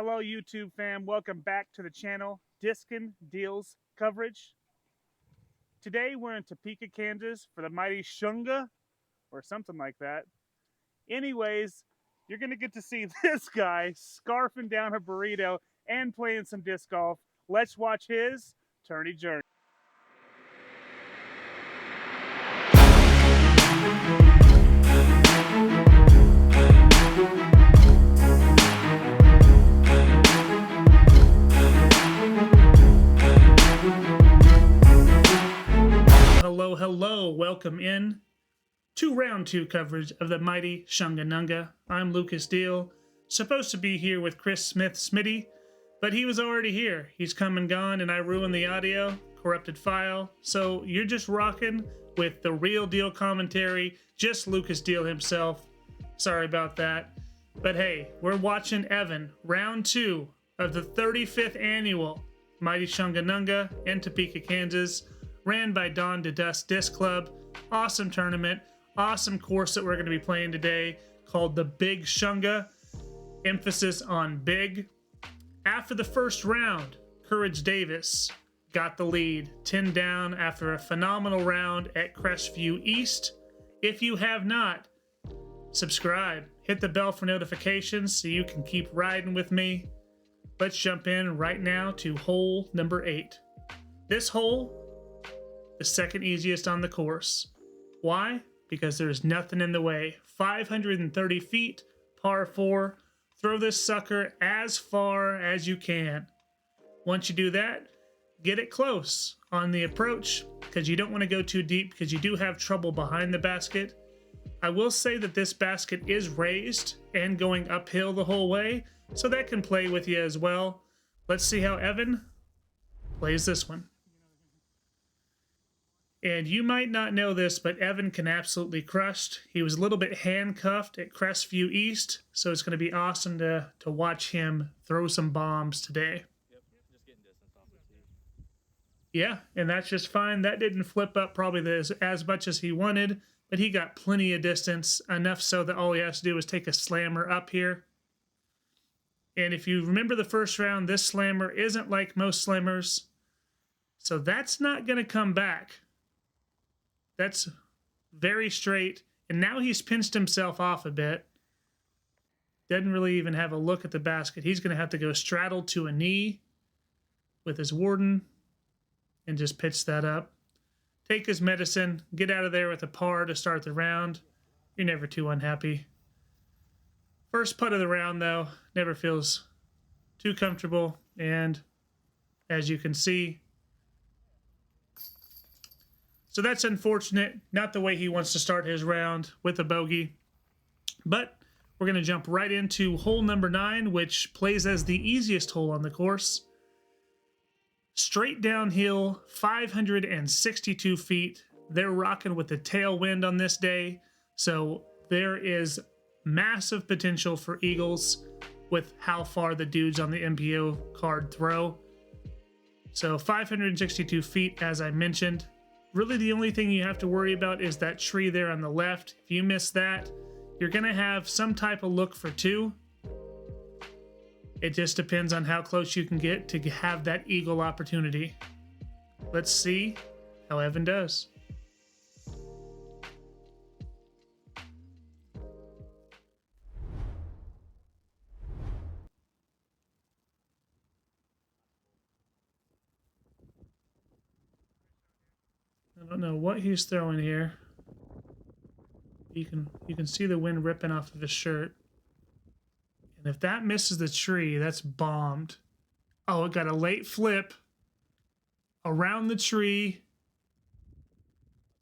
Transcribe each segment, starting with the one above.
Hello, YouTube fam. Welcome back to the channel, Discin Deals Coverage. Today we're in Topeka, Kansas for the Mighty Shunga, or something like that. Anyways, you're going to get to see this guy scarfing down a burrito and playing some disc golf. Let's watch his tourney journey. Hello, welcome in to round 2 coverage of the Mighty Shunganuga. I'm Lucas Deal, supposed to be here with Chris Smith Smitty, but he was already here. He's come and gone, and I ruined the audio, corrupted file, so you're just rocking with the real deal commentary, just Lucas Deal himself. Sorry about that. But hey, we're watching Evan, round 2 of the 35th annual Mighty Shunganuga in Topeka, Kansas. Ran by Dawn to Dust Disc Club. Awesome tournament. Awesome course that we're going to be playing today called the Big Shunga. Emphasis on big. After the first round, Courage Davis got the lead. 10 down after a phenomenal round at Crestview East. If you have not, subscribe. Hit the bell for notifications so you can keep riding with me. Let's jump in right now to hole number 8. This hole, the second easiest on the course. Why? Because there's nothing in the way. 530 feet, par 4. Throw this sucker as far as you can. Once you do that, get it close on the approach because you don't want to go too deep because you do have trouble behind the basket. I will say that this basket is raised and going uphill the whole way, so that can play with you as well. Let's see how Evan plays this one. And you might not know this, but Evan can absolutely crush. He was a little bit handcuffed at Crestview East, so it's going to be awesome to watch him throw some bombs today. Yep, just getting distance off the tee. Yeah, and that's just fine. That didn't flip up probably as much as he wanted, but he got plenty of distance, enough so that all he has to do is take a slammer up here. And if you remember the first round, this slammer isn't like most slammers, so that's not going to come back. That's very straight, and now he's pinched himself off a bit. Doesn't really even have a look at the basket. He's going to have to go straddle to a knee with his warden and just pitch that up. Take his medicine, get out of there with a par to start the round. You're never too unhappy. First putt of the round, though, never feels too comfortable, and as you can see, so that's unfortunate. Not the way he wants to start his round with a bogey. But we're going to jump right into hole number 9, which plays as the easiest hole on the course. Straight downhill, 562 feet. They're rocking with the tailwind on this day. So there is massive potential for eagles with how far the dudes on the MPO card throw. So 562 feet, as I mentioned. Really, the only thing you have to worry about is that tree there on the left. If you miss that, you're going to have some type of look for 2. It just depends on how close you can get to have that eagle opportunity. Let's see how Evan does. I don't know what he's throwing here. You can see the wind ripping off of his shirt. And if that misses the tree, that's bombed. Oh, it got a late flip around the tree.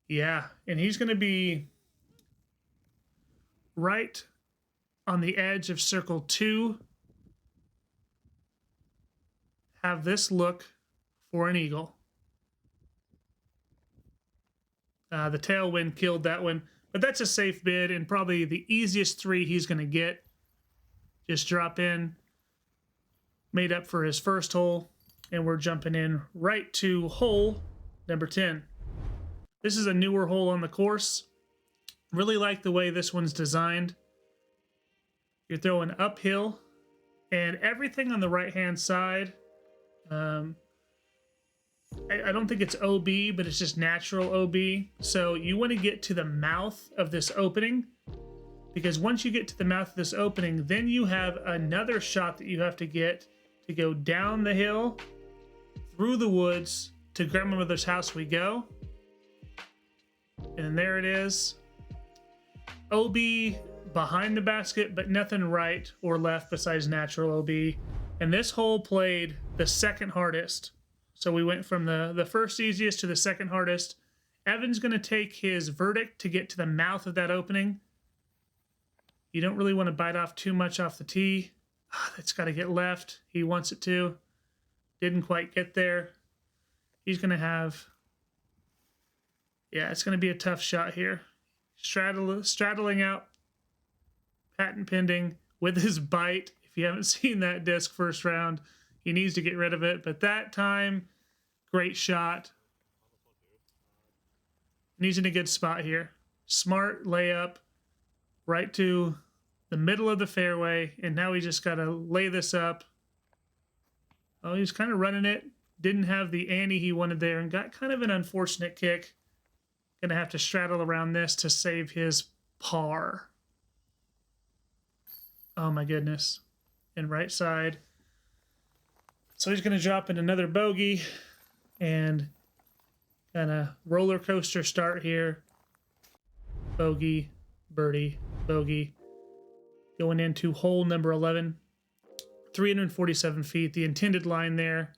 Yeah, and he's going to be right on the edge of circle 2. Have this look for an eagle. The tailwind killed that one, but that's a safe bid and probably the easiest 3 he's going to get. Just drop in, made up for his first hole, and we're jumping in right to hole number 10. This is a newer hole on the course. Really like the way this one's designed. You're throwing uphill And everything on the right-hand side, I don't think it's OB, but it's just natural OB. So you want to get to the mouth of this opening, because once you get to the mouth of this opening, then you have another shot that you have to get to go down the hill, through the woods, to grandmother's house we go. And there it is. OB behind the basket, but nothing right or left besides natural OB. And this hole played the second hardest. So we went from the first easiest to the second hardest. Evan's going to take his verdict to get to the mouth of that opening. You don't really want to bite off too much off the tee. It's got to get left. He wants it to. Didn't quite get there. He's going to have... Yeah, it's going to be a tough shot here. Straddling out, patent pending with his bite. If you haven't seen that disc first round, he needs to get rid of it. But that time, great shot. And he's in a good spot here. Smart layup right to the middle of the fairway. And now we just got to lay this up. Oh, he's kind of running it. Didn't have the ante he wanted there and got kind of an unfortunate kick. Gonna have to straddle around this to save his par. Oh my goodness. And right side. So he's gonna drop in another bogey and kind of roller coaster start here. Bogey, birdie, bogey. Going into hole number 11. 347 feet, the intended line there.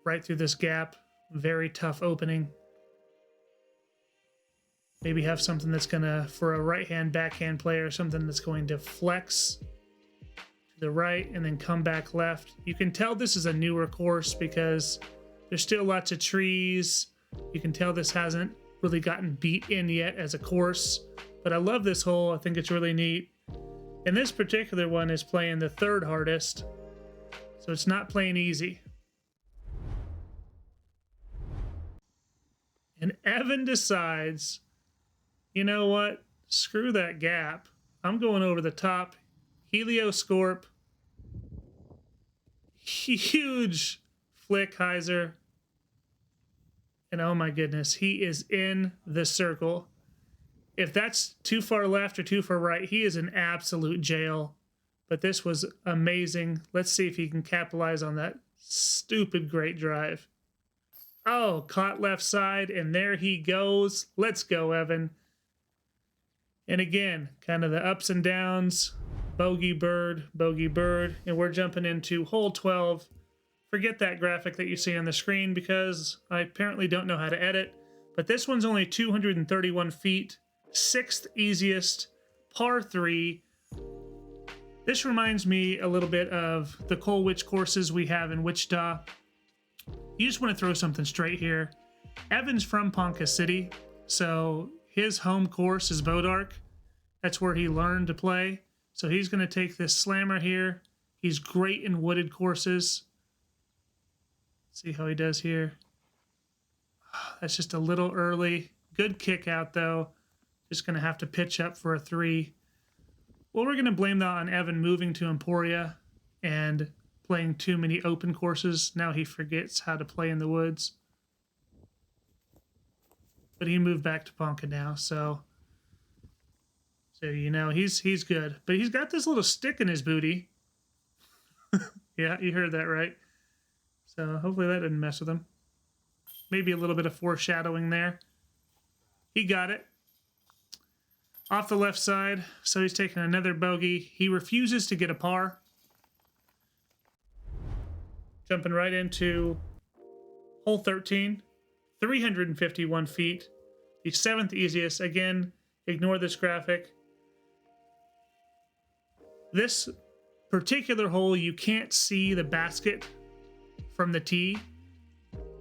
Right through this gap. Very tough opening. Maybe have something that's gonna, for a right-hand backhand player, something that's going to flex to the right and then come back left. You can tell this is a newer course because there's still lots of trees. You can tell this hasn't really gotten beat in yet as a course, but I love this hole. I think it's really neat. And this particular one is playing the third hardest, so it's not playing easy. And Evan decides, you know what? Screw that gap. I'm going over the top. Helioscorp. Huge flick hyzer. And oh my goodness, he is in the circle. If that's too far left or too far right, he is in absolute jail. But this was amazing. Let's see if he can capitalize on that stupid great drive. Oh, caught left side, and there he goes. Let's go, Evan. And again, kind of the ups and downs. Bogey, bird, and we're jumping into hole 12. Forget that graphic that you see on the screen because I apparently don't know how to edit. But this one's only 231 feet, sixth easiest, par 3. This reminds me a little bit of the Colwich courses we have in Wichita. You just want to throw something straight here. Evan's from Ponca City, so his home course is Bodark. That's where he learned to play. So he's going to take this slammer here. He's great in wooded courses. See how he does here. That's just a little early. Good kick out, though. Just going to have to pitch up for a 3. Well, we're going to blame that on Evan moving to Emporia and playing too many open courses. Now he forgets how to play in the woods. But he moved back to Ponca now, so you know, he's good. But he's got this little stick in his booty. Yeah, you heard that right. So hopefully that didn't mess with him. Maybe a little bit of foreshadowing there. He got it. Off the left side, so he's taking another bogey. He refuses to get a par. Jumping right into hole 13. 351 feet. The 7th easiest. Again, ignore this graphic. This particular hole, you can't see the basket from the tee.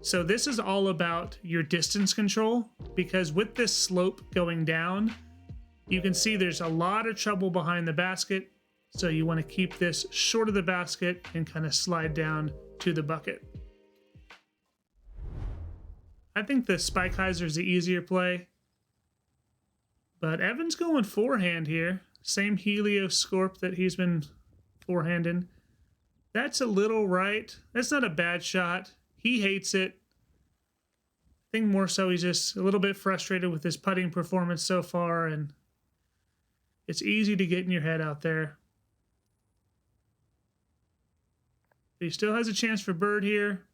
So this is all about your distance control, because with this slope going down, you can see there's a lot of trouble behind the basket. So you want to keep this short of the basket and kind of slide down to the bucket. I think the spike hyzer is the easier play. But Evan's going forehand here. Same Helioscorp that he's been forehanding. That's a little right. That's not a bad shot. He hates it. I think more so he's just a little bit frustrated with his putting performance so far, and it's easy to get in your head out there. But he still has a chance for bird here.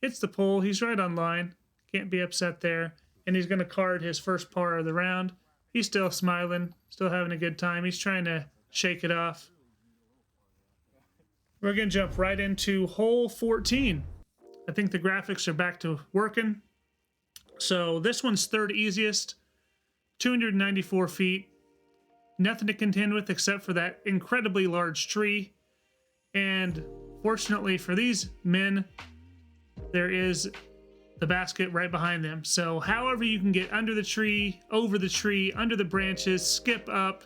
Hits the pole. He's right on line. Can't be upset there. And he's going to card his first par of the round. He's still smiling, still having a good time. He's trying to shake it off. We're going to jump right into hole 14. I think the graphics are back to working. So this one's third easiest, 294 feet. Nothing to contend with except for that incredibly large tree. And fortunately for these men, there is the basket right behind them. So however you can get under the tree, over the tree, under the branches, skip up,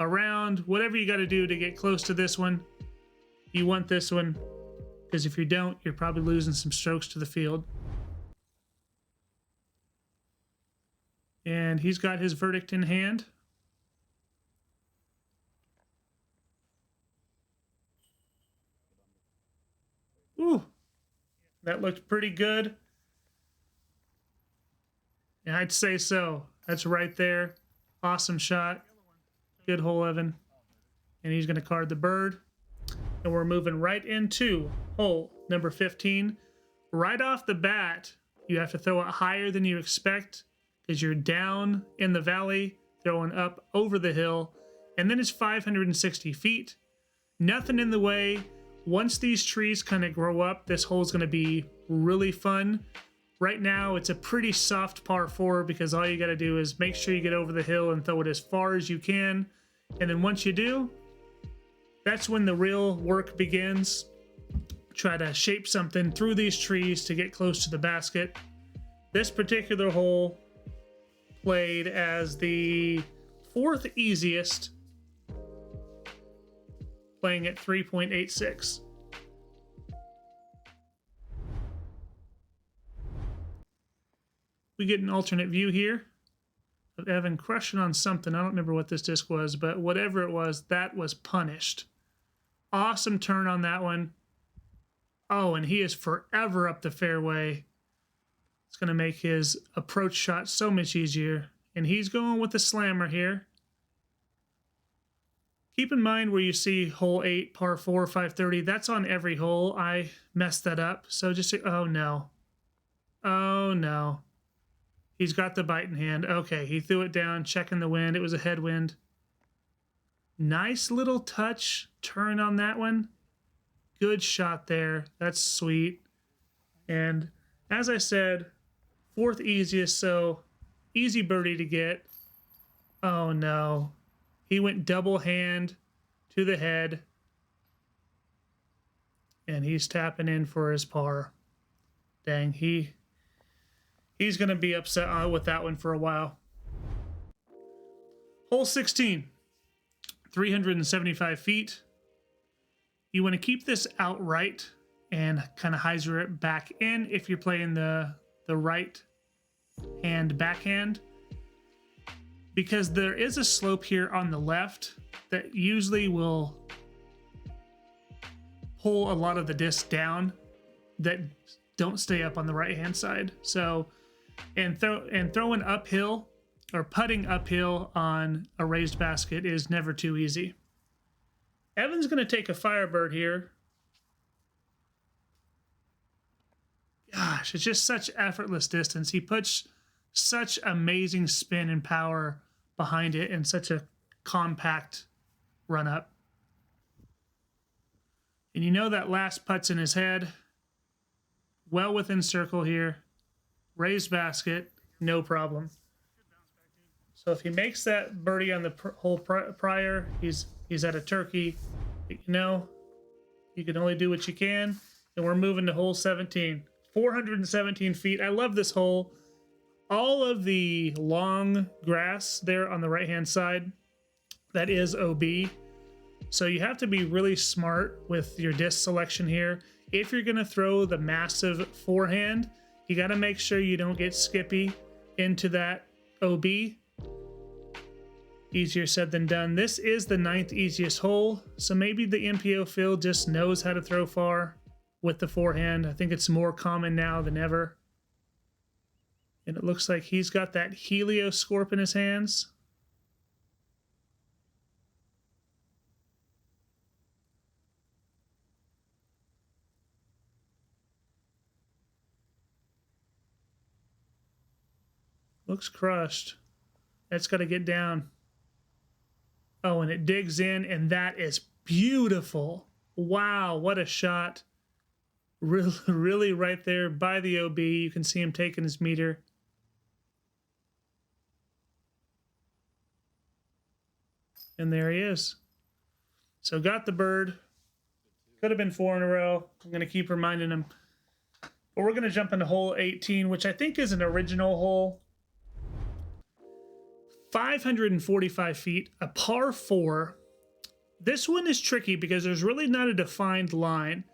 around, whatever you got to do to get close to this one, you want this one, because if you don't, you're probably losing some strokes to the field. And he's got his verdict in hand. Ooh, that looked pretty good. Yeah, I'd say so. That's right there. Awesome shot. Good hole, Evan. And he's going to card the bird. And we're moving right into hole number 15. Right off the bat, you have to throw it higher than you expect because you're down in the valley, throwing up over the hill. And then it's 560 feet. Nothing in the way. Once these trees kind of grow up, this hole is going to be really fun. Right now, it's a pretty soft par 4 because all you got to do is make sure you get over the hill and throw it as far as you can. And then once you do, that's when the real work begins. Try to shape something through these trees to get close to the basket. This particular hole played as the 4th easiest, playing at 3.86. We get an alternate view here of Evan crushing on something. I don't remember what this disc was, but whatever it was, that was punished. Awesome turn on that one. Oh, and he is forever up the fairway. It's going to make his approach shot so much easier. And he's going with the slammer here. Keep in mind where you see hole 8, par 4, 530. That's on every hole. I messed that up. So just say, oh no. Oh no. He's got the bite in hand. Okay, he threw it down, checking the wind. It was a headwind. Nice little touch turn on that one. Good shot there. That's sweet. And as I said, 4th easiest, so easy birdie to get. Oh no. He went double hand to the head. And he's tapping in for his par. Dang, he's going to be upset with that one for a while. Hole 16, 375 feet. You want to keep this outright and kind of hyzer it back in if you're playing the right hand backhand, because there is a slope here on the left that usually will pull a lot of the disc down that don't stay up on the right hand side. So and throwing uphill or putting uphill on a raised basket is never too easy. Evan's going to take a Firebird here. Gosh, it's just such effortless distance. He puts such amazing spin and power behind it and such a compact run up. And you know that last putt's in his head. Well within circle here. Raised basket, no problem. So if he makes that birdie on the hole prior, he's at a turkey. But you know, you can only do what you can. And we're moving to hole 17. 417 feet. I love this hole. All of the long grass there on the right-hand side, that is OB. So you have to be really smart with your disc selection here. If you're going to throw the massive forehand, you got to make sure you don't get skippy into that OB. Easier said than done. This is the 9th easiest hole, so maybe the MPO field just knows how to throw far with the forehand. I think it's more common now than ever. And it looks like he's got that Helioscorp in his hands. Looks crushed. That's got to get down. Oh, and it digs in, and that is beautiful. Wow, what a shot. Really right there by the OB. You can see him taking his meter. And there he is. So got the bird. Could have been 4 in a row. I'm going to keep reminding him. But we're going to jump into hole 18, which I think is an original hole. 545 feet, a par 4. This one is tricky because there's really not a defined line.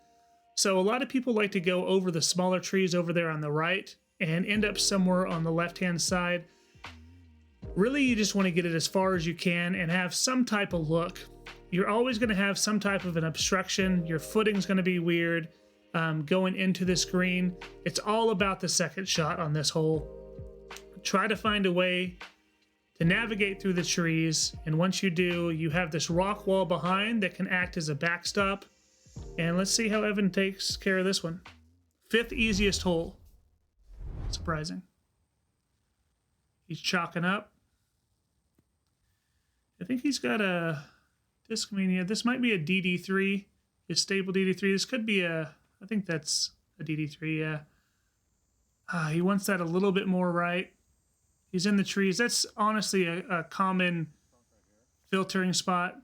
So a lot of people like to go over the smaller trees over there on the right and end up somewhere on the left-hand side. Really, you just want to get it as far as you can and have some type of look. You're always going to have some type of an obstruction. Your footing's going to be weird going into this green. It's all about the second shot on this hole. Try to find a way to navigate through the trees, and once you do, you have this rock wall behind that can act as a backstop. And let's see how Evan takes care of this one. 5th easiest hole. Surprising. He's chalking up. I think he's got a Discmania. This might be a DD3, a stable DD3. This could be a, I think that's a DD3, yeah. He wants that a little bit more right. He's in the trees. That's honestly a common filtering spot.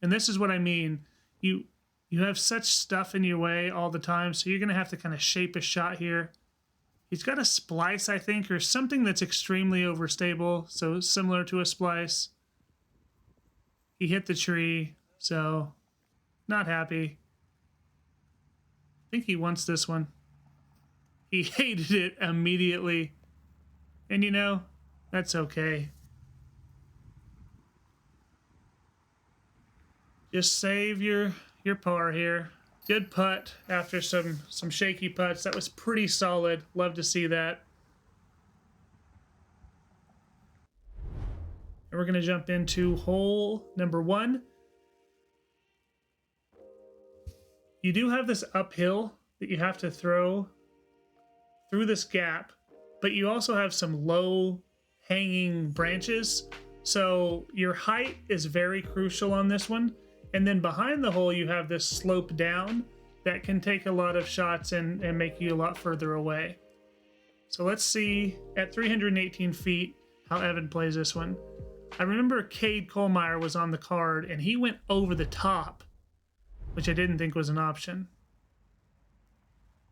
And this is what I mean. You have such stuff in your way all the time, so you're going to have to kind of shape a shot here. He's got a splice, I think, or something that's extremely overstable, so similar to a splice. He hit the tree, so not happy. I think he wants this one. He hated it immediately. And you know, that's okay. Just save your par here. Good putt after some shaky putts. That was pretty solid. Love to see that. And we're going to jump into hole number 1. You do have this uphill that you have to throw through this gap, but you also have some low hanging branches. So your height is very crucial on this one. And then behind the hole, you have this slope down that can take a lot of shots and make you a lot further away. So let's see at 318 feet how Evan plays this one. I remember Cade Kohlmeyer was on the card and he went over the top, which I didn't think was an option.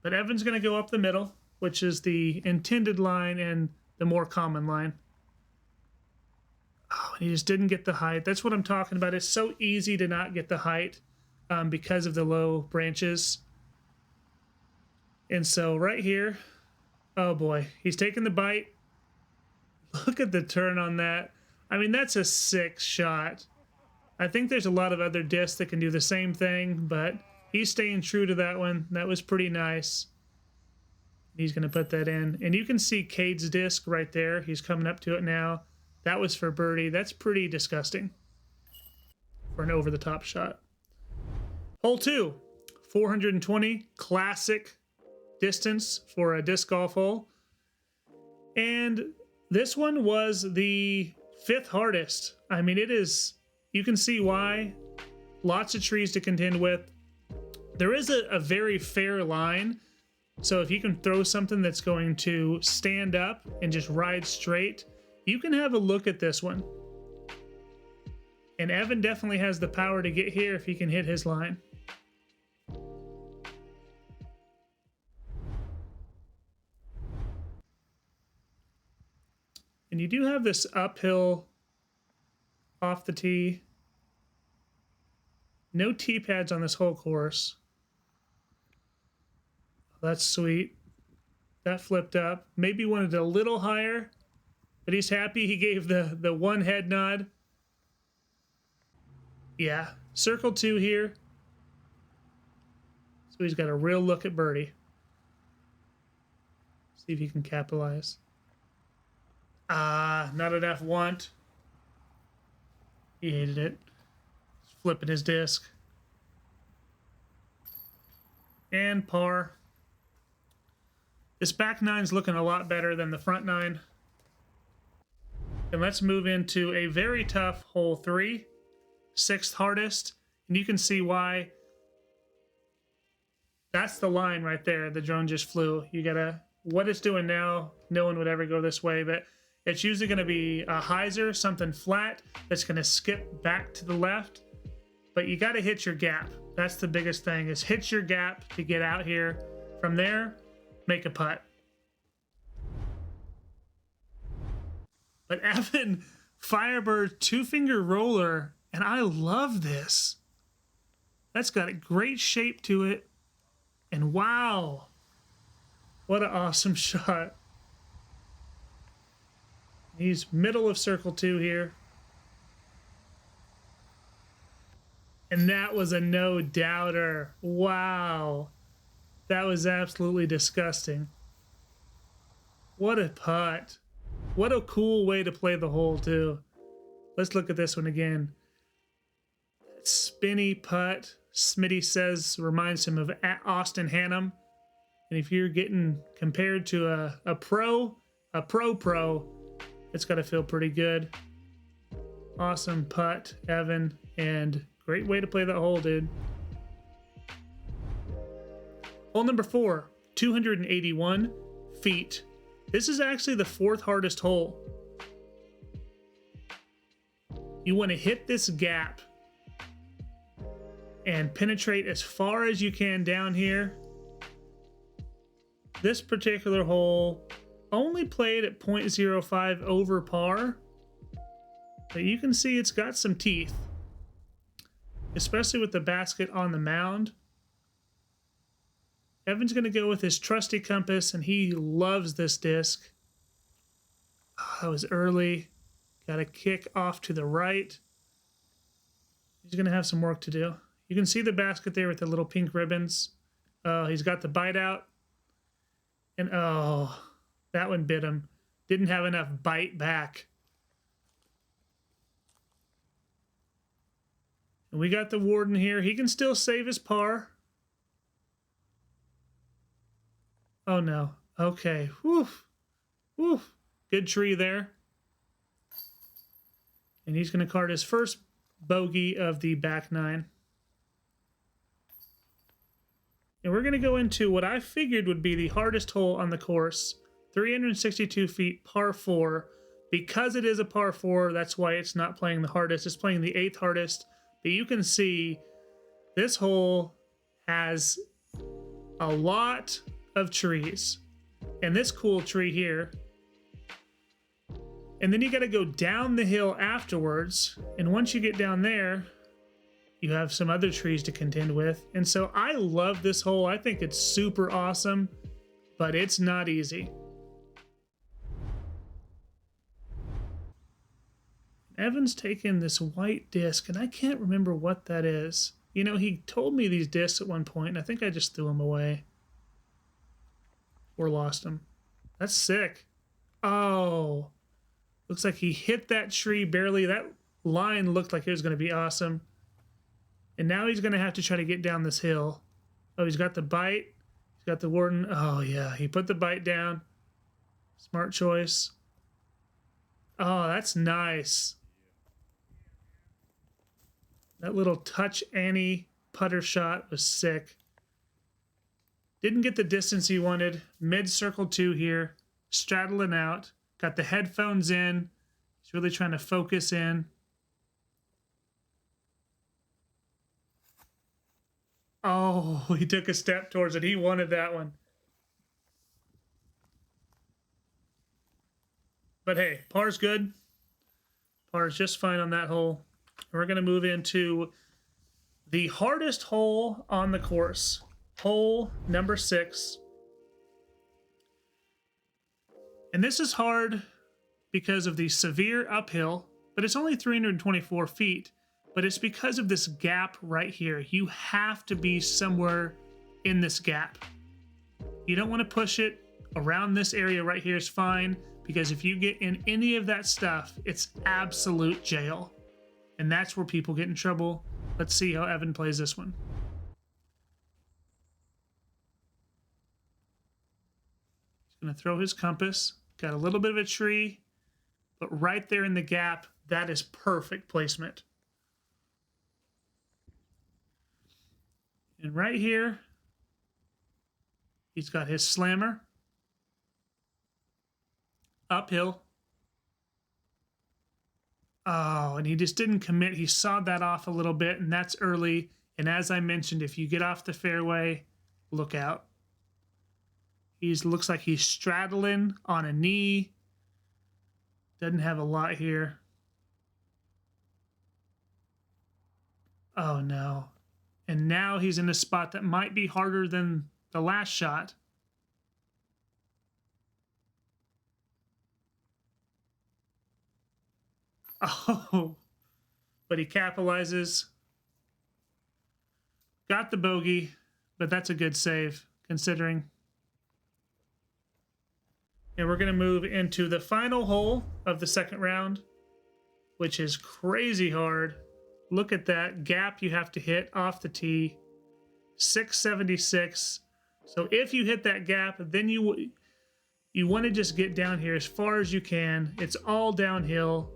But Evan's going to go up the middle, which is the intended line and the more common line. Oh, he just didn't get the height. That's what I'm talking about. It's so easy to not get the height because of the low branches. And so right here, oh boy, he's taking the bite. Look at the turn on that. I mean, that's a sick shot. I think there's a lot of other discs that can do the same thing, but he's staying true to that one. That was pretty nice. He's going to put that in. And you can see Cade's disc right there. He's coming up to it now. That was for birdie. That's pretty disgusting for an over-the-top shot. Hole 2, 420, classic distance for a disc golf hole. And this one was the 5th hardest. I mean, it is, you can see why. Lots of trees to contend with. There is a very fair line. So if you can throw something that's going to stand up and just ride straight, you can have a look at this one. And Evan definitely has the power to get here if he can hit his line. And you do have this uphill off the tee. No tee pads on this whole course. That's sweet. That flipped up. Maybe wanted it a little higher, but he's happy. He gave the one head nod. Yeah, circle 2 here. So he's got a real look at birdie. See if he can capitalize. Not enough want. He hated it. He's flipping his disc. And par. This back nine's looking a lot better than the front nine. And let's move into a very tough hole 3, 6th hardest. And you can see why. That's the line right there. The drone just flew. You gotta, what it's doing now, no one would ever go this way, but it's usually gonna be a hyzer, something flat that's gonna skip back to the left. But you gotta hit your gap. That's the biggest thing, is hit your gap to get out here. From there, make a putt. But Evan, Firebird 2-finger roller, and I love this. That's got a great shape to it. And wow, what an awesome shot. He's middle of circle 2 here. And that was a no-doubter. Wow. That was absolutely disgusting. What a putt. What a cool way to play the hole, too. Let's look at this one again. That spinny putt, Smitty says, reminds him of Austin Hannum. And if you're getting compared to a pro, it's got to feel pretty good. Awesome putt, Evan, and great way to play that hole, dude. Hole number 4, 281 feet. This is actually the 4th hardest hole. You want to hit this gap and penetrate as far as you can down here. This particular hole only played at 0.05 over par, but you can see it's got some teeth, especially with the basket on the mound. Evan's going to go with his trusty compass, and he loves this disc. Oh, that was early. Got a kick off to the right. He's going to have some work to do. You can see the basket there with the little pink ribbons. He's got the bite out. And oh, that one bit him. Didn't have enough bite back. And we got the Warden here. He can still save his par. Oh no. Okay. Woof. Woof. Good tree there. And he's going to card his first bogey of the back nine. And we're going to go into what I figured would be the hardest hole on the course. 362 feet, par 4. Because it is a par 4, that's why it's not playing the hardest. It's playing the 8th hardest. But you can see this hole has a lot of trees. And this cool tree here. And then you got to go down the hill afterwards. And once you get down there, you have some other trees to contend with. And so I love this hole. I think it's super awesome, but it's not easy. Evan's taken this white disc, and I can't remember what that is. You know, he told me these discs at one point, and I think I just threw them away. Or lost them. That's sick. Oh. Looks like he hit that tree barely. That line looked like it was going to be awesome. And now he's going to have to try to get down this hill. Oh, he's got the bite. He's got the Warden. Oh, yeah. He put the bite down. Smart choice. Oh, that's nice. That little touch Annie putter shot was sick. Didn't get the distance he wanted. Mid circle 2 here. Straddling out. Got the headphones in. He's really trying to focus in. Oh, he took a step towards it. He wanted that one. But hey, par's good. Par's just fine on that hole. We're going to move into the hardest hole on the course. Hole number 6. And this is hard because of the severe uphill, but it's only 324 feet. but it's because of this gap right here. You have to be somewhere in this gap. You don't want to push it. Around this area right here is fine, because if you get in any of that stuff, it's absolute jail. And that's where people get in trouble. Let's see how Evan plays this one. He's going to throw his compass. Got a little bit of a tree, but right there in the gap, that is perfect placement. And right here, he's got his slammer. Uphill. Oh, and he just didn't commit. He sawed that off a little bit, and that's early. And as I mentioned, if you get off the fairway, look out. He looks like he's straddling on a knee. Doesn't have a lot here. Oh, no. And now he's in a spot that might be harder than the last shot. Oh, but he capitalizes. Got the bogey, but that's a good save considering. And we're going to move into the final hole of the second round, which is crazy hard. Look at that gap you have to hit off the tee. 676. So if you hit that gap, then you want to just get down here as far as you can. It's all downhill.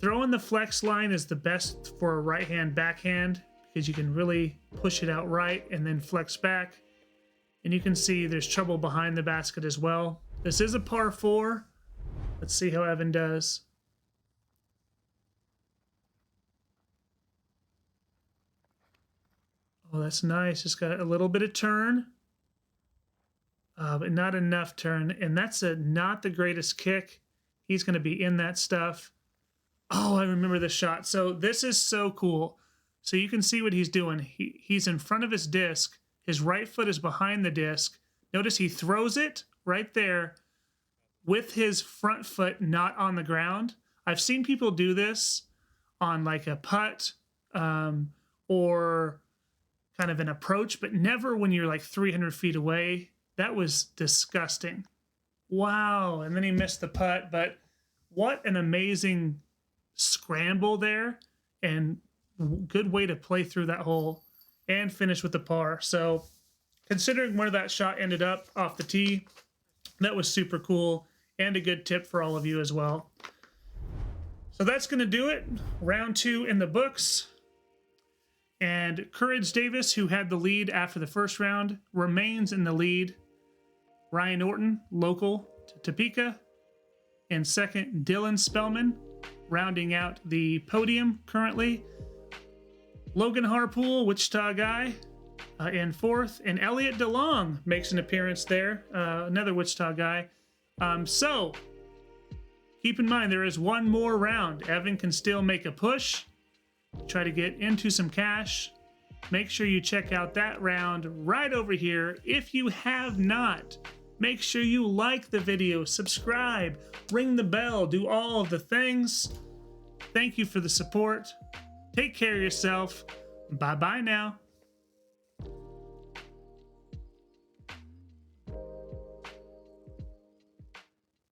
Throwing the flex line is the best for a right-hand backhand because you can really push it out right and then flex back. And you can see there's trouble behind the basket as well. This is a par 4. Let's see how Evan does. Oh, that's nice. Just got a little bit of turn, but not enough turn. And that's not the greatest kick. He's going to be in that stuff. Oh, I remember this shot. So this is so cool. So you can see what he's doing. He's in front of his disc. His right foot is behind the disc. Notice he throws it right there with his front foot not on the ground. I've seen people do this on like a putt or kind of an approach, but never when you're like 300 feet away. That was disgusting. Wow. And then he missed the putt, but what an amazing scramble there, and good way to play through that hole and finish with the par. So considering where that shot ended up off the tee, that was super cool and a good tip for all of you as well. So that's going to do it. Round 2 in the books. And Courage Davis, who had the lead after the first round, remains in the lead. Ryan Orton, local to Topeka. And second, Dylan Spellman, rounding out the podium currently. Logan Harpool, Wichita guy, in fourth. And Elliot DeLong makes an appearance there, another Wichita guy. So keep in mind, there is one more round. Evan can still make a push, try to get into some cash. Make sure you check out that round right over here. If you have not, make sure you like the video, subscribe, ring the bell, do all of the things. Thank you for the support. Take care of yourself. Bye-bye now.